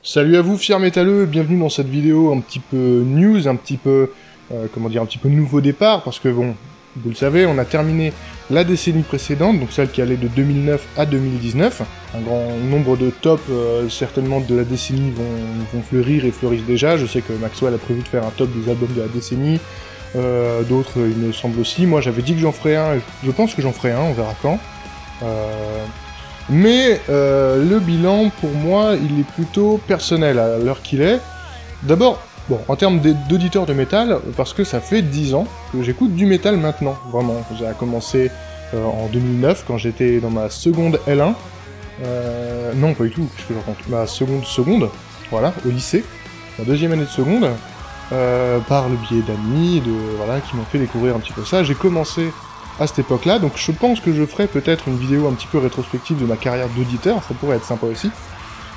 Salut à vous, fiers métalleux, bienvenue dans cette vidéo un petit peu news, un petit peu, un petit peu nouveau départ, parce que bon, vous le savez, on a terminé la décennie précédente, donc celle qui allait de 2009 à 2019. Un grand nombre de tops, certainement de la décennie, vont fleurir et fleurissent déjà. Je sais que Maxwell a prévu de faire un top des albums de la décennie, d'autres, il me semble aussi. Moi, j'avais dit que j'en ferais un, et je pense que j'en ferai un, on verra quand. Mais le bilan, pour moi, il est plutôt personnel à l'heure qu'il est. D'abord, bon, en termes d'auditeurs de métal, parce que ça fait 10 ans que j'écoute du métal maintenant, vraiment. J'ai commencé en 2009, quand j'étais dans ma seconde L1. Non, pas du tout, qu'est-ce que je raconte ? Ma seconde, voilà, au lycée, ma deuxième année de seconde, par le biais d'amis, voilà, qui m'ont fait découvrir un petit peu ça. J'ai commencé à cette époque-là, donc je pense que je ferai peut-être une vidéo un petit peu rétrospective de ma carrière d'auditeur, ça pourrait être sympa aussi,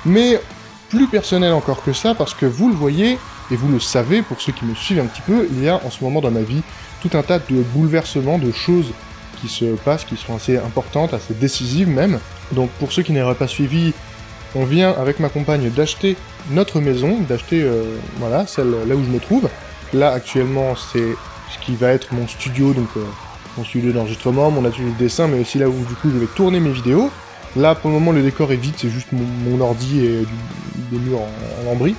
mais plus personnel encore que ça, parce que vous le voyez, et vous le savez, pour ceux qui me suivent un petit peu, il y a en ce moment dans ma vie tout un tas de bouleversements, de choses qui se passent, qui sont assez importantes, assez décisives même. Donc pour ceux qui n'auraient pas suivi, on vient avec ma compagne d'acheter notre maison, d'acheter, voilà, celle là où je me trouve. Là actuellement c'est ce qui va être mon studio, donc mon studio d'enregistrement, mon atelier de dessin, mais aussi là où du coup je vais tourner mes vidéos. Là pour le moment le décor est vide, c'est juste mon ordi et des murs en lambris.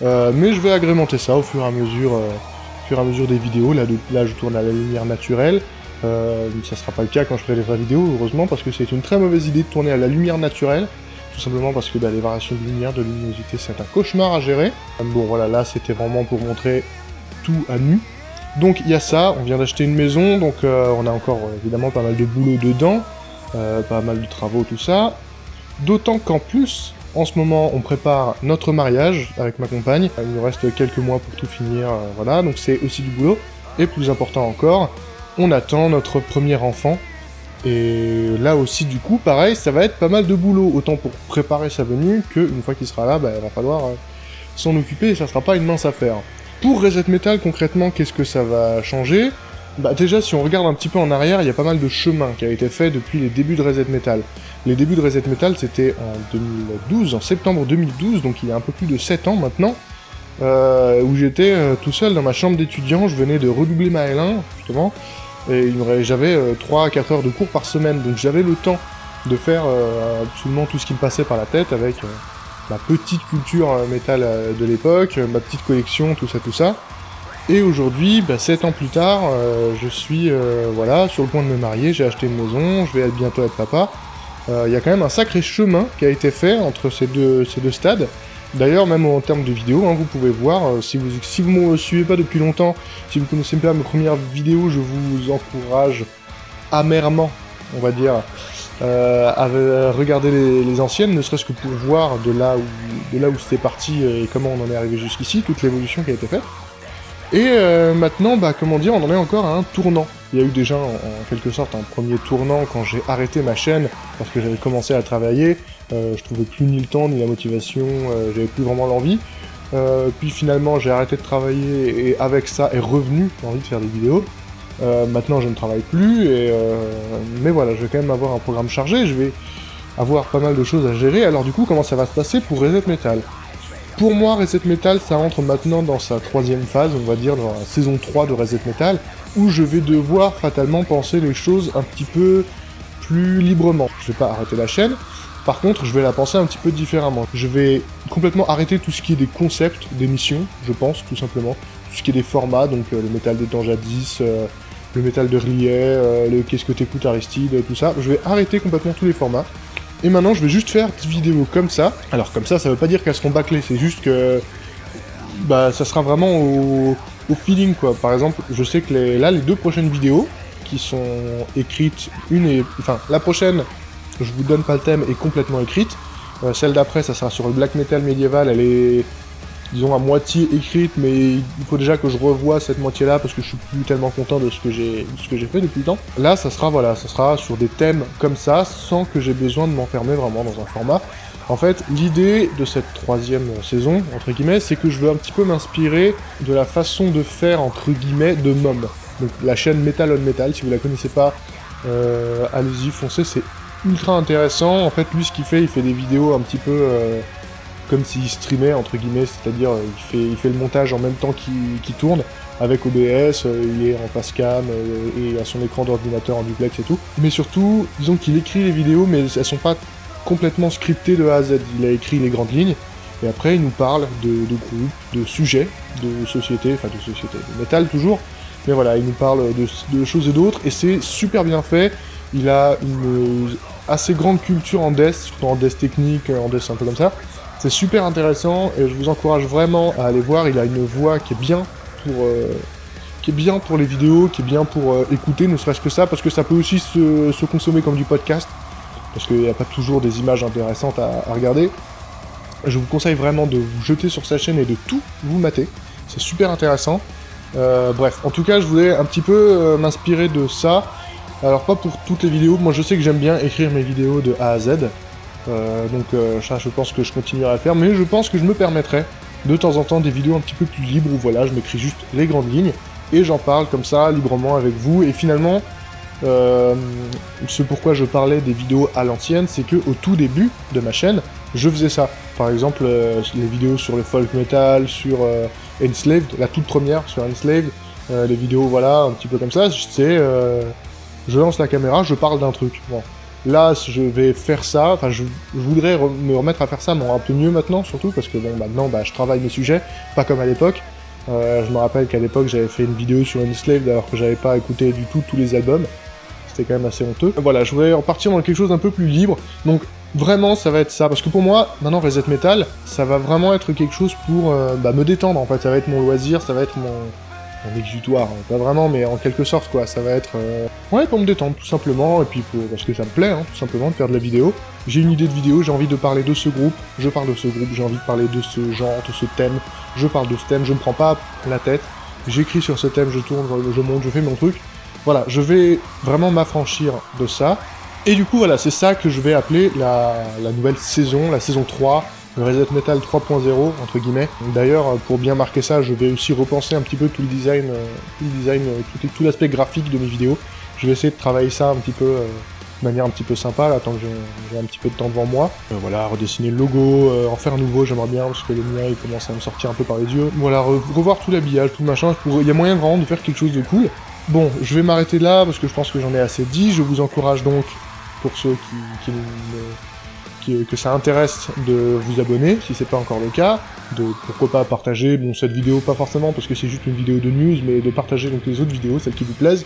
Mais je vais agrémenter ça au fur et à mesure des vidéos. Là je tourne à la lumière naturelle. Ça sera pas le cas quand je ferai les vraies vidéos, heureusement, parce que c'est une très mauvaise idée de tourner à la lumière naturelle. Tout simplement parce que les variations de lumière, de luminosité, c'est un cauchemar à gérer. Bon voilà, là c'était vraiment pour montrer tout à nu. Donc il y a ça, on vient d'acheter une maison, donc on a encore évidemment pas mal de boulot dedans, pas mal de travaux, tout ça. D'autant qu'en plus, en ce moment, on prépare notre mariage avec ma compagne. Il nous reste quelques mois pour tout finir, voilà, donc c'est aussi du boulot. Et plus important encore, on attend notre premier enfant. Et là aussi, du coup, pareil, ça va être pas mal de boulot, autant pour préparer sa venue, qu'une fois qu'il sera là, il va falloir s'en occuper, et ça sera pas une mince affaire. Pour Reset Metal, concrètement, qu'est-ce que ça va changer ? Déjà, si on regarde un petit peu en arrière, il y a pas mal de chemin qui a été fait depuis les débuts de Reset Metal. Les débuts de Reset Metal, c'était en 2012, en septembre 2012, donc il y a un peu plus de 7 ans maintenant, où j'étais tout seul dans ma chambre d'étudiant, je venais de redoubler ma L1, justement, et j'avais 3 à 4 heures de cours par semaine, donc j'avais le temps de faire absolument tout ce qui me passait par la tête avec ma petite culture métal de l'époque, ma petite collection, tout ça. Et aujourd'hui, 7 ans plus tard, je suis voilà, sur le point de me marier, j'ai acheté une maison, je vais bientôt être papa. Il y a quand même un sacré chemin qui a été fait entre ces deux stades. D'ailleurs, même en termes de vidéos, vous pouvez voir, si vous ne me suivez pas depuis longtemps, si vous ne connaissez pas mes premières vidéos, je vous encourage amèrement, on va dire, à regarder les anciennes, ne serait-ce que pour voir de là où c'était parti et comment on en est arrivé jusqu'ici, toute l'évolution qui a été faite. Et maintenant, comment dire, on en est encore à un tournant. Il y a eu déjà en quelque sorte un premier tournant quand j'ai arrêté ma chaîne, parce que j'avais commencé à travailler, je trouvais plus ni le temps ni la motivation, j'avais plus vraiment l'envie. Puis finalement j'ai arrêté de travailler et avec ça est revenu l'envie de faire des vidéos. Maintenant je ne travaille plus, mais voilà, je vais quand même avoir un programme chargé, je vais avoir pas mal de choses à gérer. Alors du coup, comment ça va se passer pour Reset Metal ? Pour moi, Reset Metal, ça entre maintenant dans sa 3e phase, on va dire, dans la saison 3 de Reset Metal, où je vais devoir fatalement penser les choses un petit peu plus librement. Je vais pas arrêter la chaîne, par contre, je vais la penser un petit peu différemment. Je vais complètement arrêter tout ce qui est des concepts d'émissions, je pense, tout simplement. Tout ce qui est des formats, donc le métal des temps jadis, le métal de Rillet, le qu'est-ce que t'écoutes Aristide, tout ça. Je vais arrêter complètement tous les formats. Et maintenant, je vais juste faire des vidéos comme ça. Alors, comme ça veut pas dire qu'elles seront bâclées, c'est juste que ça sera vraiment au feeling, quoi. Par exemple, je sais que les 2 prochaines vidéos, qui sont écrites, la prochaine, je vous donne pas le thème, est complètement écrite. Celle d'après, ça sera sur le black metal médiéval, elle est, disons, à moitié écrite, mais il faut déjà que je revoie cette moitié-là, parce que je suis plus tellement content de ce que j'ai fait depuis le temps. Là, ça sera sur des thèmes comme ça, sans que j'ai besoin de m'enfermer vraiment dans un format. En fait, l'idée de cette 3e saison, entre guillemets, c'est que je veux un petit peu m'inspirer de la façon de faire, entre guillemets, de Mom. Donc la chaîne Metal on Metal, si vous la connaissez pas, allez-y, foncez, c'est ultra intéressant. En fait, lui, ce qu'il fait, il fait des vidéos un petit peu comme s'il streamait, entre guillemets, c'est-à-dire il fait le montage en même temps qu'il tourne, avec OBS, il est en face cam, et à son écran d'ordinateur en duplex et tout. Mais surtout, disons qu'il écrit les vidéos, mais elles sont pas complètement scriptées de A à Z. Il a écrit les grandes lignes, et après il nous parle de groupes, de sujets, de société, de métal toujours, mais voilà, il nous parle de choses et d'autres, et c'est super bien fait. Il a une assez grande culture en death, surtout en death technique, en death un peu comme ça. C'est super intéressant, et je vous encourage vraiment à aller voir. Il a une voix qui est bien pour les vidéos, qui est bien pour écouter, ne serait-ce que ça, parce que ça peut aussi se consommer comme du podcast, parce qu'il n'y a pas toujours des images intéressantes à regarder. Je vous conseille vraiment de vous jeter sur sa chaîne et de tout vous mater, c'est super intéressant. Bref, en tout cas, je voulais un petit peu m'inspirer de ça. Alors pas pour toutes les vidéos, moi je sais que j'aime bien écrire mes vidéos de A à Z, donc ça je pense que je continuerai à le faire, mais je pense que je me permettrai de temps en temps des vidéos un petit peu plus libres où voilà, je m'écris juste les grandes lignes, et j'en parle comme ça, librement avec vous, et finalement, ce pourquoi je parlais des vidéos à l'ancienne, c'est que au tout début de ma chaîne, je faisais ça. Par exemple, les vidéos sur le folk metal, sur Enslaved, la toute première sur Enslaved, les vidéos, voilà, un petit peu comme ça, c'est... je lance la caméra, je parle d'un truc. Bon. Là, je vais faire ça, enfin, je voudrais me remettre à faire ça, mais un peu mieux maintenant, surtout, parce que bon, maintenant, je travaille mes sujets, pas comme à l'époque. Je me rappelle qu'à l'époque, j'avais fait une vidéo sur Enslaved, alors que j'avais pas écouté du tout tous les albums. C'était quand même assez honteux. Voilà, je voulais repartir dans quelque chose d'un peu plus libre, donc vraiment, ça va être ça, parce que pour moi, maintenant, Reset Metal, ça va vraiment être quelque chose pour me détendre, en fait, ça va être mon loisir, ça va être mon exutoire, pas vraiment, mais en quelque sorte, quoi, ça va être... Ouais, pour me détendre, tout simplement, et puis parce que ça me plaît, hein, tout simplement, de faire de la vidéo. J'ai une idée de vidéo, j'ai envie de parler de ce groupe, je parle de ce groupe, j'ai envie de parler de ce genre, de ce thème, je parle de ce thème, je me prends pas la tête, j'écris sur ce thème, je tourne, je monte, je fais mon truc. Voilà, je vais vraiment m'affranchir de ça, et du coup, voilà, c'est ça que je vais appeler la nouvelle saison, la saison 3, le Reset Metal 3.0, entre guillemets. D'ailleurs, pour bien marquer ça, je vais aussi repenser un petit peu tout le design, tout l'aspect graphique de mes vidéos. Je vais essayer de travailler ça un petit peu, de manière un petit peu sympa, là, tant que j'ai un petit peu de temps devant moi. Voilà, redessiner le logo, en faire un nouveau, j'aimerais bien, parce que le mien, il commence à me sortir un peu par les yeux. Voilà, revoir tout l'habillage, tout le machin, il y a moyen vraiment de faire quelque chose de cool. Bon, je vais m'arrêter là, parce que je pense que j'en ai assez dit. Je vous encourage donc, pour ceux que ça intéresse, de vous abonner, si c'est pas encore le cas, de pourquoi pas partager, bon, cette vidéo pas forcément, parce que c'est juste une vidéo de news, mais de partager donc les autres vidéos, celles qui vous plaisent,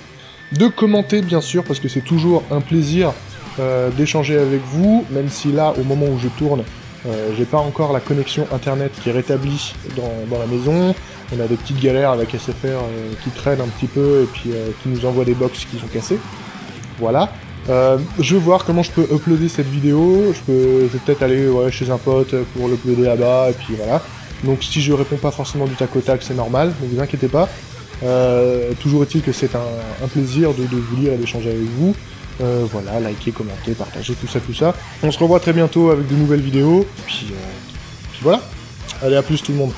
de commenter bien sûr, parce que c'est toujours un plaisir d'échanger avec vous, même si là, au moment où je tourne, j'ai pas encore la connexion internet qui est rétablie dans la maison, on a des petites galères avec SFR qui traînent un petit peu, et puis qui nous envoient des box qui sont cassées, voilà. Je vais voir comment je peux uploader cette vidéo, je vais peut-être aller chez un pote pour l'uploader là-bas, et puis voilà. Donc si je réponds pas forcément du tac au tac, c'est normal, ne vous inquiétez pas. Toujours est-il que c'est un plaisir de vous lire et d'échanger avec vous. Voilà, likez, commentez, partagez, tout ça. On se revoit très bientôt avec de nouvelles vidéos, puis voilà. Allez, à plus tout le monde.